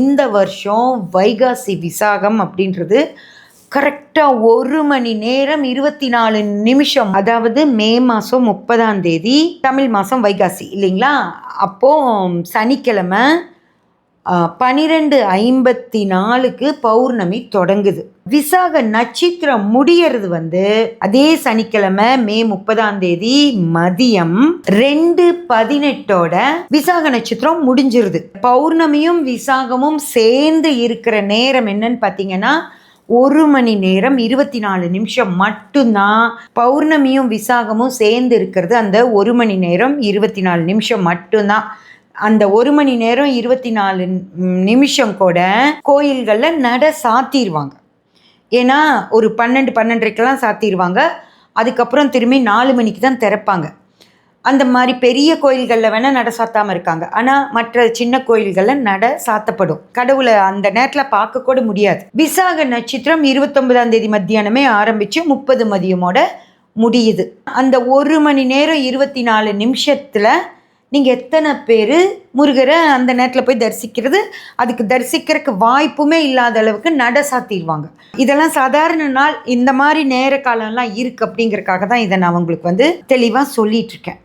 இந்த வருஷம் வைகாசி விசாகம் அப்படின்றது கரெக்டாக 1 மணி நேரம் 24 நிமிஷம், அதாவது மே மாதம் 30ஆம் தேதி, தமிழ் மாதம் வைகாசி இல்லைங்களா? அப்போது சனிக்கிழமை 12:54க்கு பௌர்ணமி தொடங்குது. விசாக நட்சத்திரம் முடியறது அதே சனிக்கிழமை மே 30ஆம் தேதி மதியம் 2:18ஓட விசாக நட்சத்திரம் முடிஞ்சிருது. பௌர்ணமியும் விசாகமும் சேர்ந்து இருக்கிற நேரம் என்னன்னு பார்த்தீங்கன்னா 1 மணி நேரம் 24 நிமிஷம் மட்டும்தான். பௌர்ணமியும் விசாகமும் சேர்ந்து இருக்கிறது அந்த 1 மணி நேரம் 24 நிமிஷம் மட்டும்தான். அந்த 1 மணி நேரம் 24 நிமிஷம் கூட கோயில்களில் நட சாத்திடுவாங்க. ஏன்னா ஒரு 12-12:30க்கெல்லாம் சாத்திடுவாங்க. அதுக்கப்புறம் திரும்பி 4 மணிக்கு தான் திறப்பாங்க. அந்த மாதிரி பெரிய கோயில்களில் வேணால் நட சாத்தாமல் இருக்காங்க. ஆனால் மற்ற சின்ன கோயில்களில் நட சாத்தப்படும். கடவுளை அந்த நேரத்தில் பார்க்கக்கூட முடியாது. விசாக நட்சத்திரம் 29ஆம் தேதி மத்தியானமே ஆரம்பித்து 30 மதியமோட முடியுது. அந்த 1 மணி நேரம் 24 நிமிஷத்தில் நீங்கள் எத்தனை பேர் முருகரை அந்த நேரத்தில் போய் தரிசிக்கிறது? அதுக்கு தரிசிக்கிறதுக்கு வாய்ப்புமே இல்லாத அளவுக்கு நட சாத்திடுவாங்க. இதெல்லாம் சாதாரண நாள், இந்த மாதிரி நேர காலம்லாம் இருக்குது அப்படிங்கிறதுக்காக தான் இதை நான் உங்களுக்கு தெளிவாக சொல்லிகிட்ருக்கேன்.